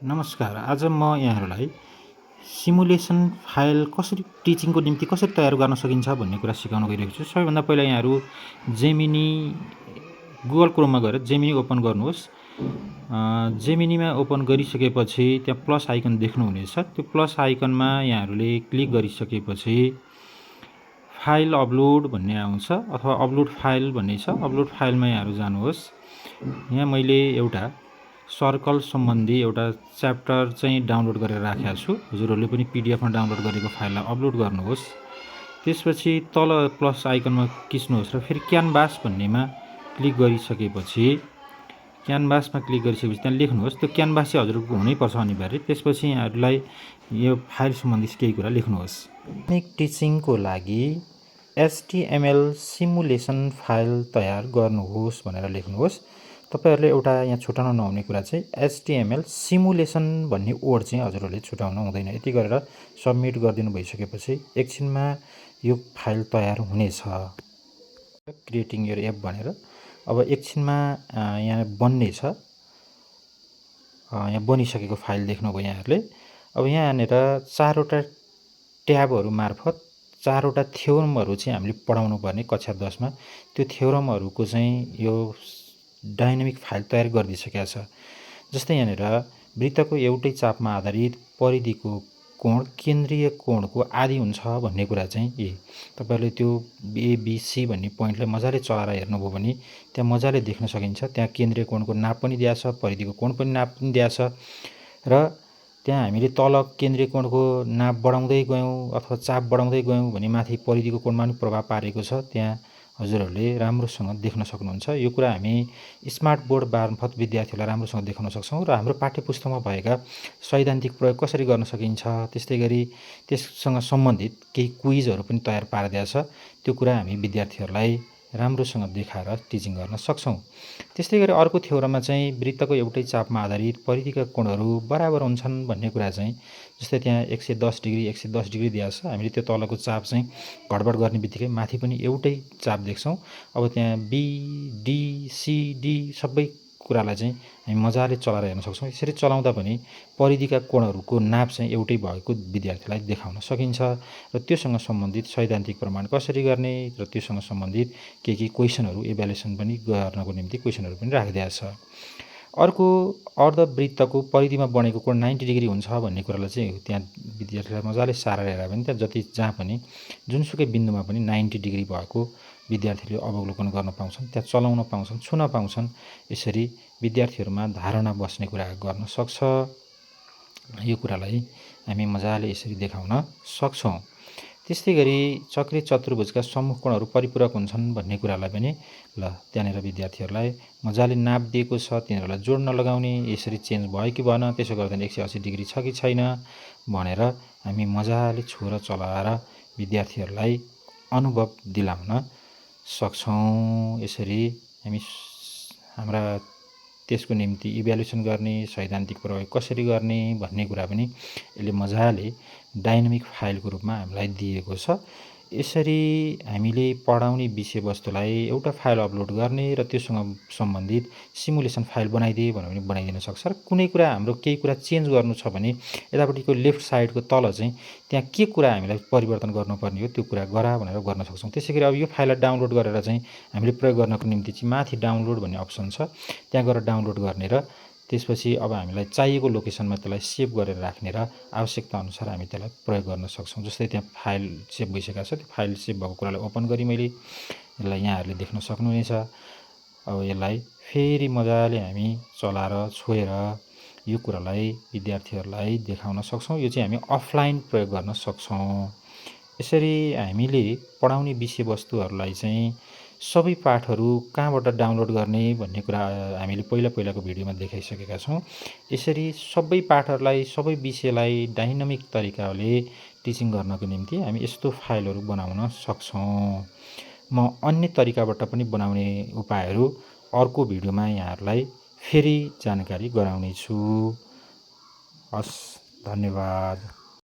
नमस्कार। आज म यहाँहरूलाई सिमुलेसन फाइल कसरी टिचिङको निम्ति कसरी तयार गर्न सकिन्छ भन्ने कुरा सिकाउन गइरहेको छु। सबैभन्दा पहिला यहाँहरू जेमिनी गुगल क्रोममा गएर जेमिनी ओपन गर्नुहोस्। जेमिनीमा ओपन गरिसकेपछि त्यहाँ प्लस आइकन देख्नुहुनेछ। त्यो प्लस आइकनमा यहाँहरूले क्लिक गरिसकेपछि फाइल अपलोड भन्ने आउँछ अथवा अपलोड फाइल भन्ने छ। अपलोड फाइलमा यहाँहरू जानुहोस्। यहाँ मैले एउटा सर्कल सम्बन्धी एउटा च्याप्टर चाहिँ डाउनलोड गरेर राखेको छु। हजुरहरूले पनि पिडिएफमा डाउनलोड गरेको फाइललाई अपलोड गर्नुहोस्। त्यसपछि तल प्लस आइकनमा खिच्नुहोस् र फेरि क्यानभास भन्नेमा क्लिक गरिसकेपछि त्यहाँ लेख्नुहोस्। त्यो क्यानभास चाहिँ हजुरको हुनैपर्छ अनिवार्य। त्यसपछि यहाँहरूलाई यो फाइल सम्बन्धी केही कुरा लेख्नुहोस्। टिचिङको लागि HTML सिमुलेसन फाइल तयार गर्नुहोस् भनेर लेख्नुहोस्। तपाईहरुले एउटा यहाँ छुटाउन नहुने कुरा चाहिँ HTML सिमुलेसन भन्ने वर्ड चाहिँ हजुरहरूले छुटाउन हुँदैन। यति गरेर सबमिट गरिदिनु भइसकेपछि एकछिनमा यो फाइल तयार हुनेछ। क्रिएटिङ योर एप भनेर अब एकछिनमा यहाँ बन्ने छ। यहाँ बनिसकेको फाइल देख्नुभयो यहाँहरूले। अब यहाँनिर चारवटा ट्याबहरू मार्फत चारवटा थ्योरमहरू चाहिँ हामीले पढाउनु पर्ने कक्षा 10 मा। त्यो थ्योरमहरूको चाहिँ यो डाइनामिक फाइल तयार गरिदिसकेको छ। जस्तै यहाँनिर वृत्तको एउटै चापमा आधारित परिधिको कोण केन्द्रीय कोणको आधी हुन्छ भन्ने कुरा चाहिँ तपाईहरुले त्यो ABC भन्ने पोइन्टलाई मजाले चलाएर हेर्नुभयो भने त्यहाँ मजाले देख्न सकिन्छ। त्यहाँ केन्द्रीय कोणको नाप पनि दिएको छ, परिधिको कोण पनि नाप पनि दिएको छ र त्यहाँ हामीले तल केन्द्रीय कोणको नाप बढाउँदै गयौं अथवा चाप बढाउँदै गयौं भने माथि परिधिको कोणमा पनि प्रभाव पारेको छ। त्यहाँ हजुरहरूले राम्रोसँग देख्न सक्नुहुन्छ। यो कुरा हामी स्मार्ट बोर्ड मार्फत विद्यार्थीहरूलाई राम्रोसँग देखाउन सक्छौं र हाम्रो पाठ्यपुस्तकमा भएका सैद्धान्तिक प्रयोग कसरी गर्न सकिन्छ त्यस्तै गरी त्यससँग सम्बन्धित केही क्विजहरू पनि तयार पारिदिएको छ। त्यो कुरा हामी विद्यार्थीहरूलाई राम्रोसँग देखाएर टिचिङ गर्न सक्छौं। त्यस्तै गरी अर्को थ्योरममा चाहिँ वृत्तको एउटै चापमा आधारित परिधिका कोणहरू बराबर हुन्छन् भन्ने कुरा चाहिँ जस्तै त्यहाँ 110 डिग्री 110 डिग्री दिएको छ। हामीले त्यो तलको चाप चाहिँ घडबड गर्ने बित्तिकै माथि पनि एउटै चाप देख्छौं। अब त्यहाँ B D C D सबै कुरालाई चाहिँ हामी मजाले चलाएर हेर्न सक्छौं। यसरी चलाउँदा पनि परिधिका कोणहरूको नाप चाहिँ एउटै भएको विद्यार्थीलाई देखाउन सकिन्छ र त्योसँग सम्बन्धित सैद्धान्तिक प्रमाण कसरी गर्ने र त्योसँग सम्बन्धित केही क्वेशनहरू इभ्यालुएसन पनि गर्नको निम्ति क्वेशनहरू पनि राखिदिएको छ। अर्को अर्धवृत्तको परिधिमा बनेको कोण 90 डिग्री हुन्छ भन्ने कुरालाई चाहिँ त्यहाँ विद्यार्थीलाई मजाले सारेर हेर्दा पनि त्यहाँ जहाँ पनि जुनसुकै बिन्दुमा पनि 90 डिग्री भएको विद्यार्थीले अवलोकन गर्न पाउँछन्, त्यहाँ चलाउन पाउँछन्, छुन पाउँछन्। यसरी विद्यार्थीहरुमा धारणा बस्ने कुरा गर्न सक्छ। यो कुरालाई हामी मजाले यसरी देखाउन सक्छौं। त्यस्तै गरी चक्रीय चतुर्भुजका सम्मुख कोणहरू परिपूरक हुन्छन् भन्ने कुरालाई पनि त्यहाँनेर विद्यार्थीहरूलाई मजाले नाप दिएको छ। तिनीहरूलाई जोड्न लगाउने यसरी चेन्ज भयो कि भएन, त्यसो गर्दा 180 डिग्री छ कि छैन भनेर हामी मजाले छोएर चलाएर विद्यार्थीहरूलाई अनुभव दिलाउन सक्छौं। यसरी हामी हाम्रा त्यसको निम्ति इभ्यालुएसन गर्ने सैद्धान्तिक प्रयोग कसरी गर्ने भन्ने कुरा पनि यसले मजाले डाइनामिक फाइलको रूपमा हामीलाई दिएको छ। यसरी हामीले पढाउने विषयवस्तुलाई एउटा फाइल अपलोड गर्ने र त्योसँग सम्बन्धित सिमुलेसन फाइल बनाइदिए भने बनाइदिन सक्छ। र कुनै कुरा हाम्रो केही कुरा चेन्ज गर्नु छ भने यतापट्टिको लेफ्ट साइडको तल चाहिँ त्यहाँ के कुरा हामीलाई परिवर्तन गर्नुपर्ने हो त्यो कुरा गरा भनेर गर्न सक्छौं। त्यसैगरी अब यो फाइललाई डाउनलोड गरेर चाहिँ हामीले प्रयोग गर्नको निम्ति चाहिँ माथि डाउनलोड भन्ने अप्सन छ। त्यहाँ गएर डाउनलोड गर्ने र त्यसपछि अब हामीलाई चाहिएको लोकेसनमा त्यसलाई सेभ गरेर राख्ने र आवश्यकता अनुसार हामी त्यसलाई प्रयोग गर्न सक्छौं। जस्तै त्यहाँ फाइल सेभ भइसकेको छ। त्यो फाइल सेभ भएको कुरालाई ओपन गरी मैले यसलाई यहाँहरूले देख्न सक्नुहुनेछ। अब यसलाई फेरि मजाले हामी चलाएर छोएर यो कुरालाई विद्यार्थीहरूलाई देखाउन सक्छौं। यो चाहिँ हामी अफलाइन प्रयोग गर्न सक्छौं। यसरी हामीले पढाउने विषयवस्तुहरूलाई चाहिँ सबै पाठहरू कहाँबाट डाउनलोड गर्ने भन्ने कुरा हामीले पहिलाको भिडियोमा देखाइसकेका छौं। यसरी सबै पाठहरूलाई सबै विषयलाई डाइनामिक तरिकाले टिचिङ गर्नको निम्ति हामी यस्तो फाइलहरू बनाउन सक्छौं। म अन्य तरिकाबाट पनि बनाउने उपायहरू अर्को भिडियोमा यहाँहरूलाई फेरि जानकारी गराउने छु। हस्, धन्यवाद।